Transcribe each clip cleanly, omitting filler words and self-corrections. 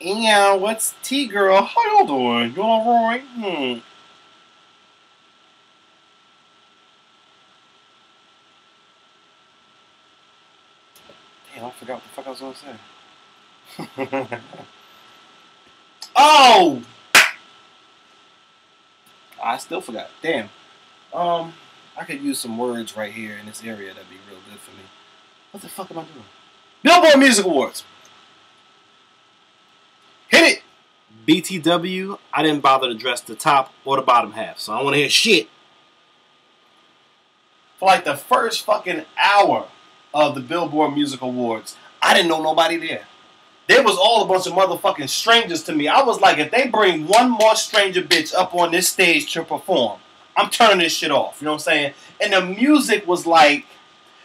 Yeah, what's T girl? How y'all doing? You alright? Damn, I forgot what the fuck I was gonna say. Oh! I still forgot. Damn. I could use some words right here in this area that'd be real good for me. What the fuck am I doing? Billboard Music Awards. Hit it! BTW, I didn't bother to dress the top or the bottom half, so I don't want to hear shit. For like the first fucking hour of the Billboard Music Awards, I didn't know nobody there. There was all a bunch of motherfucking strangers to me. I was like, if they bring one more stranger bitch up on this stage to perform, I'm turning this shit off. You know what I'm saying? And the music was like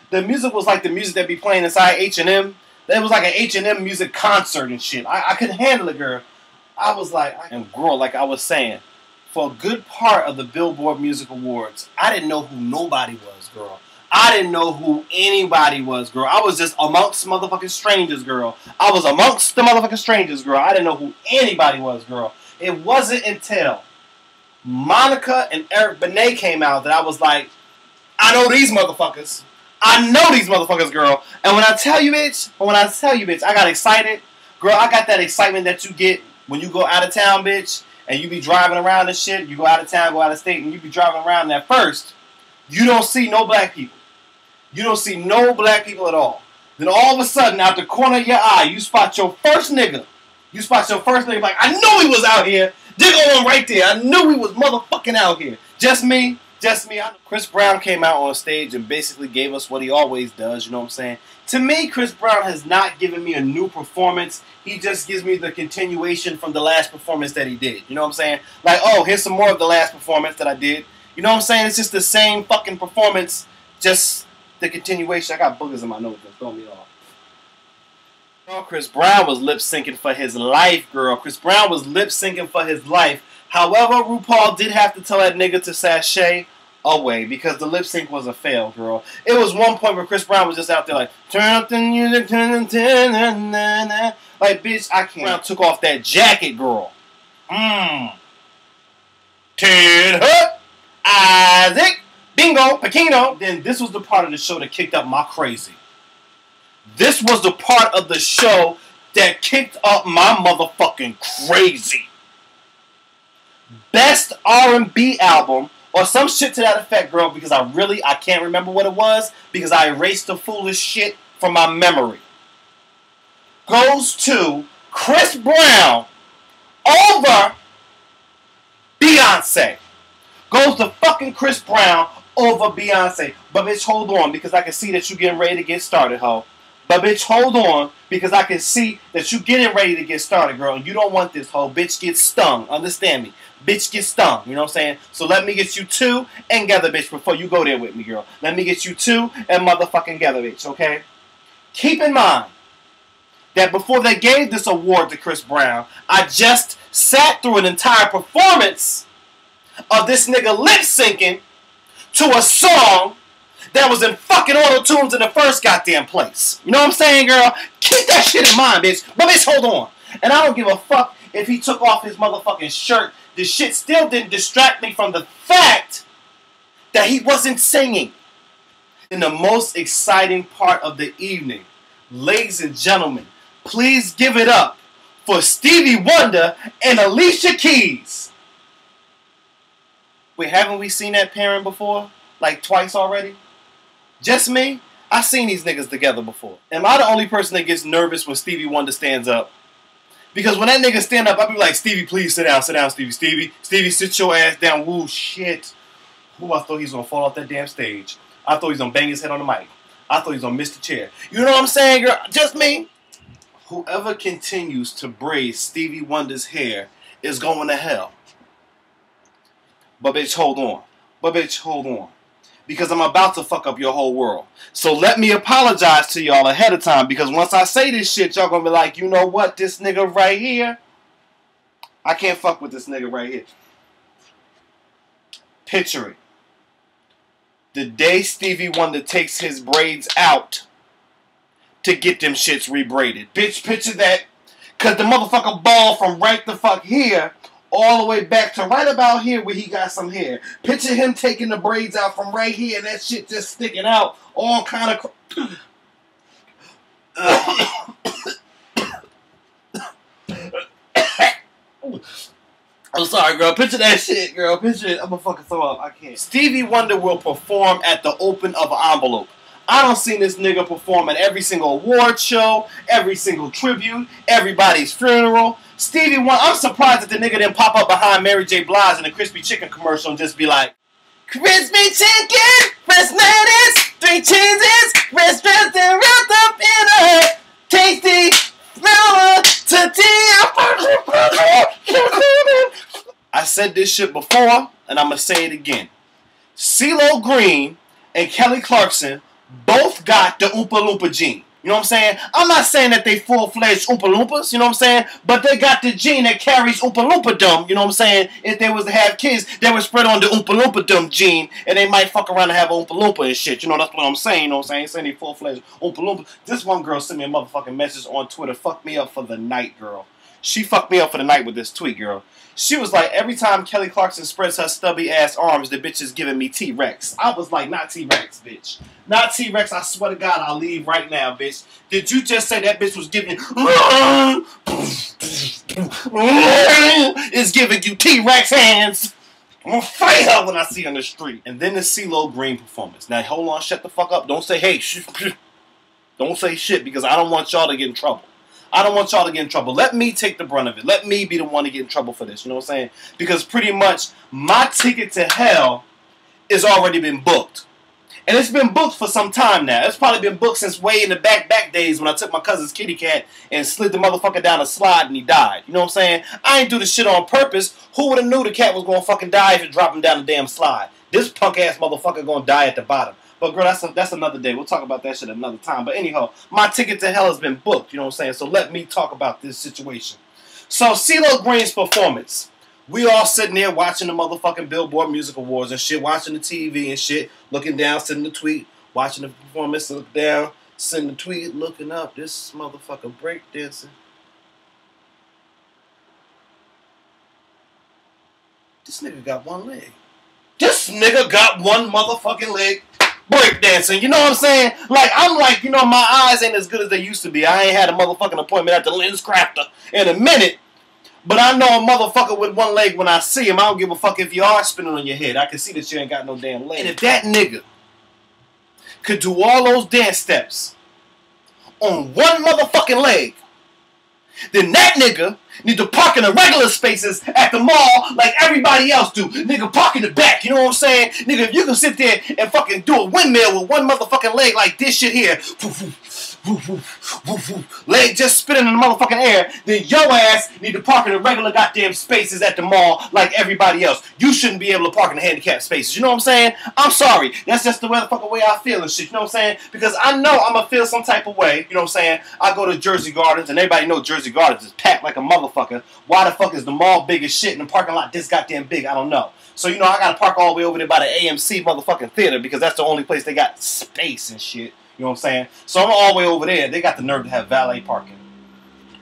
the music that be playing inside H&M. It was like an H&M music concert and shit. I couldn't handle it, girl. I was like, and girl, like I was saying, for a good part of the Billboard Music Awards, I didn't know who nobody was, girl. I didn't know who anybody was, girl. I was just amongst motherfucking strangers, girl. I was amongst the motherfucking strangers, girl. I didn't know who anybody was, girl. It wasn't until Monica and Eric Benet came out that I was like, I know these motherfuckers. I know these motherfuckers, girl. And when I tell you, bitch, I got excited. Girl, I got that excitement that you get when you go out of town, bitch, and you be driving around and shit. You go out of town, go out of state, and you be driving around, and at first, you don't see no black people. You don't see no black people at all. Then all of a sudden, out the corner of your eye, you spot your first nigga. You spot your first nigga like, I knew he was out here. Dig on right there. I knew he was motherfucking out here. Just me. Chris Brown came out on stage and basically gave us what he always does, you know what I'm saying? To me, Chris Brown has not given me a new performance. He just gives me the continuation from the last performance that he did. You know what I'm saying? Like, oh, here's some more of the last performance that I did. You know what I'm saying? It's just the same fucking performance, just the continuation. I got boogers in my nose that's throwing me off. Oh, Chris Brown was lip-syncing for his life, girl. Chris Brown was lip-syncing for his life. However, RuPaul did have to tell that nigga to sashay away because the lip sync was a fail, girl. It was one point where Chris Brown was just out there like, turn up the music, turn like, bitch, I can't. Brown took off that jacket, girl. Ted Hut, Isaac, Bingo, Pekino. Then this was the part of the show that kicked up my crazy. This was the part of the show that kicked up my motherfucking crazy. Best R&B album or some shit to that effect, girl, because I can't remember what it was because I erased the foolish shit from my memory. Goes to Chris Brown over Beyonce. Goes to fucking Chris Brown over Beyonce. But bitch, hold on, because I can see that you getting ready to get started, ho. But bitch, hold on, because I can see that you getting ready to get started, girl. And you don't want this, ho. Bitch, get stung. Understand me. Bitch, get stung. You know what I'm saying? So let me get you two and gather, bitch, before you go there with me, girl. Let me get you two and motherfucking gather, bitch, okay? Keep in mind that before they gave this award to Chris Brown, I just sat through an entire performance of this nigga lip-syncing to a song that was in fucking auto-tunes in the first goddamn place. You know what I'm saying, girl? Keep that shit in mind, bitch. But bitch, hold on. And I don't give a fuck if he took off his motherfucking shirt. The shit still didn't distract me from the fact that he wasn't singing. In the most exciting part of the evening, ladies and gentlemen, please give it up for Stevie Wonder and Alicia Keys. Wait, haven't we seen that pairing before? Like twice already? Just me? I've seen these niggas together before. Am I the only person that gets nervous when Stevie Wonder stands up? Because when that nigga stand up, I be like, Stevie, please sit down, Stevie. Stevie, sit your ass down. Woo, shit. Ooh, I thought he was going to fall off that damn stage. I thought he was going to bang his head on the mic. I thought he was going to miss the chair. You know what I'm saying, girl? Just me? Whoever continues to braid Stevie Wonder's hair is going to hell. But bitch, hold on. Because I'm about to fuck up your whole world. So let me apologize to y'all ahead of time. Because once I say this shit, y'all gonna be like, you know what? This nigga right here, I can't fuck with this nigga right here. Picture it. The day Stevie Wonder takes his braids out to get them shits rebraided. Bitch, picture that Cause the motherfucker ball from right the fuck here all the way back to right about here where he got some hair. Picture him taking the braids out from right here and that shit just sticking out all kind of... I'm sorry, girl. Picture that shit, girl. Picture it. I'm gonna fucking throw up. I can't. Stevie Wonder will perform at the open of an envelope. I don't see this nigga perform at every single award show, every single tribute, everybody's funeral. Stevie Wonder, I'm surprised that the nigga didn't pop up behind Mary J. Blige in a crispy chicken commercial and just be like, crispy chicken, fresh lettuce, 3 cheeses, fresh dressed and wrapped up in a tasty flour tortilla. I said this shit before, and I'm gonna say it again. CeeLo Green and Kelly Clarkson both got the Oompa Loompa gene. You know what I'm saying? I'm not saying that they full-fledged Oompa Loompas, you know what I'm saying? But they got the gene that carries Oompa Loompa-dum, you know what I'm saying? If they was to have kids, they would spread on the Oompa Loompa-dum gene, and they might fuck around and have an Oompa Loompa and shit. You know, that's what I'm saying, you know what I'm saying? I ain't saying they full-fledged Oompa Loompa. This one girl sent me a motherfucking message on Twitter. Fuck me up for the night, girl. She fucked me up for the night with this tweet, girl. She was like, every time Kelly Clarkson spreads her stubby ass arms, the bitch is giving me T-Rex. I was like, not T-Rex, bitch. Not T-Rex, I swear to God, I'll leave right now, bitch. Did you just say that bitch was giving is giving you T-Rex hands? I'm gonna fight her when I see her on the street. And then the CeeLo Green performance. Now, hold on, shut the fuck up. Don't say, hey, don't say shit, because I don't want y'all to get in trouble. I don't want y'all to get in trouble. Let me take the brunt of it. Let me be the one to get in trouble for this. You know what I'm saying? Because pretty much my ticket to hell has already been booked. And it's been booked for some time now. It's probably been booked since way in the back days when I took my cousin's kitty cat and slid the motherfucker down a slide and he died. You know what I'm saying? I ain't do this shit on purpose. Who would have knew the cat was going to fucking die if it dropped him down the damn slide? This punk-ass motherfucker going to die at the bottom. But, girl, that's another day. We'll talk about that shit another time. But, anyhow, my ticket to hell has been booked. You know what I'm saying? So, let me talk about this situation. So, CeeLo Green's performance. We all sitting there watching the motherfucking Billboard Music Awards and shit, watching the TV and shit, looking down, sitting the tweet, watching the performance, look down, sitting the tweet, looking up. This motherfucker breakdancing. This nigga got one leg. This nigga got one motherfucking leg. Breakdancing, you know what I'm saying? Like, I'm like, you know, my eyes ain't as good as they used to be. I ain't had a motherfucking appointment at the lens crafter in a minute. But I know a motherfucker with one leg when I see him. I don't give a fuck if you are spinning on your head. I can see that you ain't got no damn leg. And if that nigga could do all those dance steps on one motherfucking leg, then that nigga need to park in the regular spaces at the mall like everybody else do. Nigga, park in the back, you know what I'm saying? Nigga, if you can sit there and fucking do a windmill with one motherfucking leg like this shit here, leg just spinning in the motherfucking air, then your ass need to park in the regular goddamn spaces at the mall like everybody else. You shouldn't be able to park in the handicapped spaces. You know what I'm saying? I'm sorry. That's just the motherfucking way I feel and shit. You know what I'm saying? Because I know I'm going to feel some type of way. You know what I'm saying? I go to Jersey Gardens and everybody know Jersey Gardens is packed like a motherfucker. Why the fuck is the mall big as shit and the parking lot this goddamn big? I don't know. So, you know, I got to park all the way over there by the AMC motherfucking theater because that's the only place they got space and shit. You know what I'm saying? So I'm all the way over there. They got the nerve to have valet parking.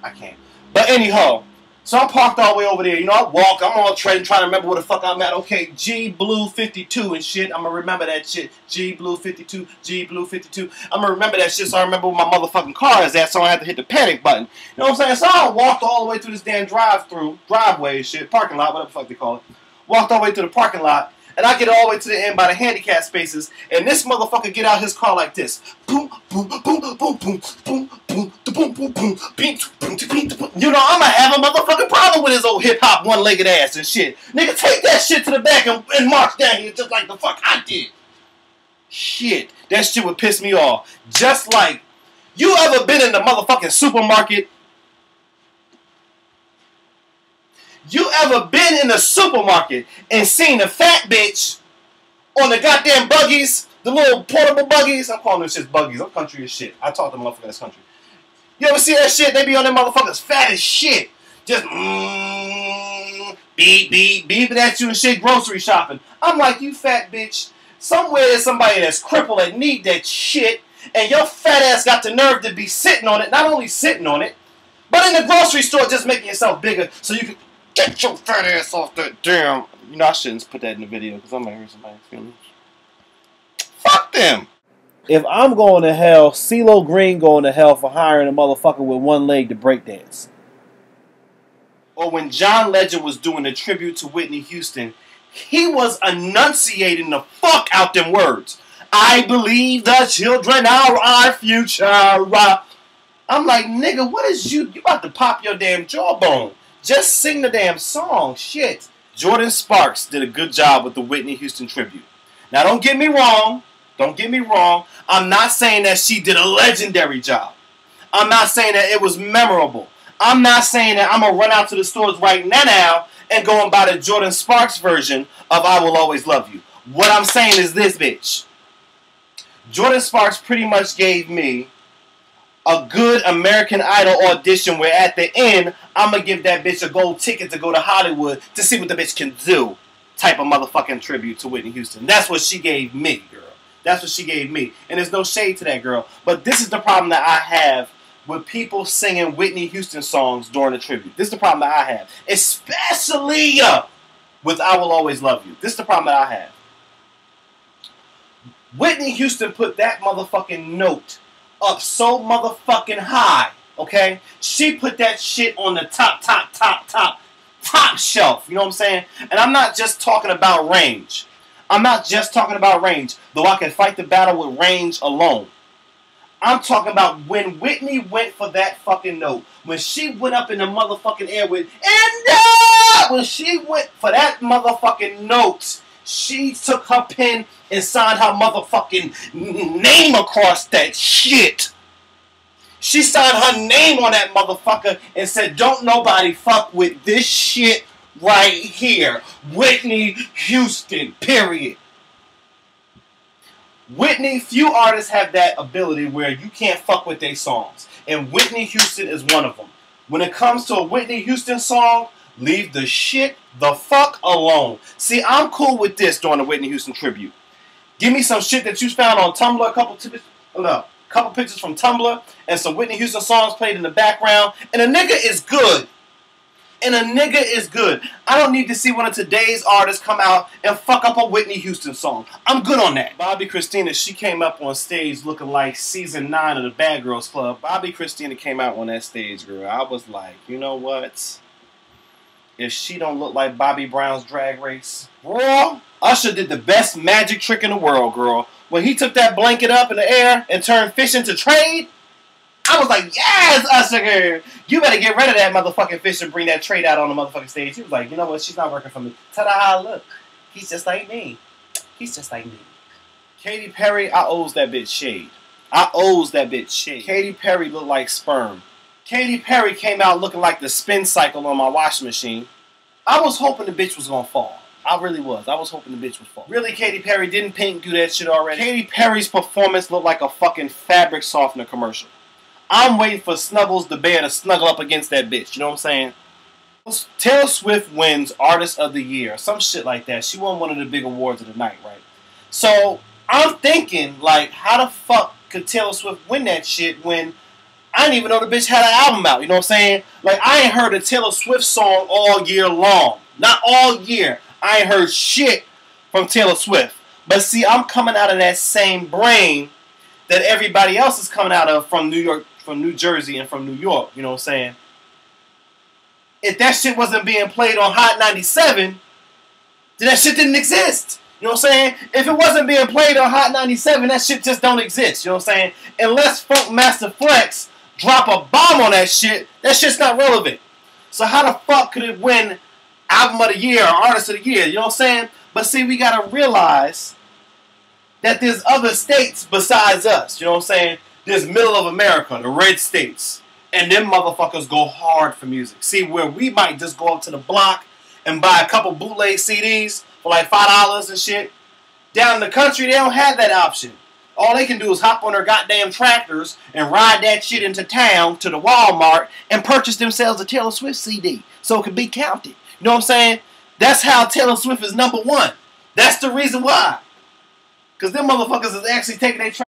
I can't. But anyhow, so I'm parked all the way over there. You know, I walk. I'm all trying to remember where the fuck I'm at. Okay, G Blue 52 and shit. I'm going to remember that shit. G Blue 52. G Blue 52. I'm going to remember that shit so I remember where my motherfucking car is at so I have to hit the panic button. You know what I'm saying? So I walked all the way through this damn driveway and shit. Parking lot, whatever the fuck they call it. Walked all the way to the parking lot. And I get all the way to the end by the handicap spaces, and this motherfucker get out his car like this. Boom, boom, boom, boom, boom, boom, boom, boom, boom, boom, boom, beep, boom, beep, boom. You know, I'ma have a motherfucking problem with his old hip-hop one-legged ass and shit. Nigga, take that shit to the back and march down here just like the fuck I did. Shit, that shit would piss me off. Just like, you ever been in the motherfucking supermarket? You ever been in the supermarket and seen a fat bitch on the goddamn buggies, the little portable buggies? I'm calling them shit buggies. I'm country as shit. I talk to motherfuckers that's country. You ever see that shit? They be on them motherfuckers fat as shit. Just beep, beep, beeping at you and shit, grocery shopping. I'm like, you fat bitch. Somewhere there's somebody that's crippled that need that shit, and your fat ass got the nerve to be sitting on it. Not only sitting on it, But in the grocery store, just making yourself bigger so you can get your fat ass off that damn. You know, I shouldn't put that in the video because I'm going to hurt somebody's feelings. Fuck them. If I'm going to hell, CeeLo Green going to hell for hiring a motherfucker with one leg to breakdance. Or when John Legend was doing a tribute to Whitney Houston, he was enunciating the fuck out them words. I believe the children are our future. I'm like, nigga, what is you? You about to pop your damn jawbone. Just sing the damn song. Shit. Jordan Sparks did a good job with the Whitney Houston tribute. Now, don't get me wrong. Don't get me wrong. I'm not saying that she did a legendary job. I'm not saying that it was memorable. I'm not saying that I'm going to run out to the stores right now and go and buy the Jordan Sparks version of I Will Always Love You. What I'm saying is this, bitch. Jordan Sparks pretty much gave me a good American Idol audition where at the end, I'm going to give that bitch a gold ticket to go to Hollywood to see what the bitch can do type of motherfucking tribute to Whitney Houston. That's what she gave me, girl. That's what she gave me. And there's no shade to that girl. But this is the problem that I have with people singing Whitney Houston songs during the tribute. This is the problem that I have. Especially with I Will Always Love You. This is the problem that I have. Whitney Houston put that motherfucking note up so motherfucking high, okay? She put that shit on the top shelf, you know what I'm saying? And I'm not just talking about range. I'm not just talking about range, though I can fight the battle with range alone. I'm talking about when Whitney went for that fucking note, when she went up in the motherfucking air with, when she went for that motherfucking note, she took her pen and signed her motherfucking name across that shit. She signed her name on that motherfucker and said, don't nobody fuck with this shit right here. Whitney Houston, period. Whitney, few artists have that ability where you can't fuck with their songs. And Whitney Houston is one of them. When it comes to a Whitney Houston song, leave the shit the fuck alone. See, I'm cool with this during the Whitney Houston tribute. Give me some shit that you found on Tumblr, a couple pictures from Tumblr, and some Whitney Houston songs played in the background, and a nigga is good. And a nigga is good. I don't need to see one of today's artists come out and fuck up a Whitney Houston song. I'm good on that. Bobby Christina, she came up on stage looking like season 9 of the Bad Girls Club. Bobby Christina came out on that stage, girl. I was like, you know what? If she don't look like Bobby Brown's Drag Race, girl, Usher did the best magic trick in the world, girl. When he took that blanket up in the air and turned fish into trade, I was like, yes, Usher, girl. You better get rid of that motherfucking fish and bring that trade out on the motherfucking stage. He was like, you know what? She's not working for me. Ta-da, look. He's just like me. He's just like me. Katy Perry, I owes that bitch shade. I owes that bitch shade. Katy Perry looked like sperm. Katy Perry came out looking like the spin cycle on my washing machine. I was hoping the bitch was going to fall. I really was. I was hoping the bitch would fall. Really, Katy Perry didn't Pink do that shit already? Katy Perry's performance looked like a fucking fabric softener commercial. I'm waiting for Snuggles the bear to snuggle up against that bitch. You know what I'm saying? Taylor Swift wins Artist of the Year. Some shit like that. She won one of the big awards of the night, right? So, I'm thinking, like, how the fuck could Taylor Swift win that shit when I didn't even know the bitch had an album out? You know what I'm saying? Like, I ain't heard a Taylor Swift song all year long. Not all year. I ain't heard shit from Taylor Swift. But see, I'm coming out of that same brain that everybody else is coming out of from New York, from New Jersey, and from New York. You know what I'm saying? If that shit wasn't being played on Hot 97, then that shit didn't exist. You know what I'm saying? If it wasn't being played on Hot 97, that shit just don't exist. You know what I'm saying? Unless Funk Master Flex drop a bomb on that shit's not relevant. So how the fuck could it win Album of the Year or Artist of the Year? You know what I'm saying? But see, we gotta realize that there's other states besides us. You know what I'm saying? There's middle of America, the red states. And them motherfuckers go hard for music. See, where we might just go up to the block and buy a couple bootleg CDs for like $5 and shit. Down in the country, they don't have that option. All they can do is hop on their goddamn tractors and ride that shit into town to the Walmart and purchase themselves a Taylor Swift CD so it can be counted. You know what I'm saying? That's how Taylor Swift is #1. That's the reason why. Because them motherfuckers is actually taking their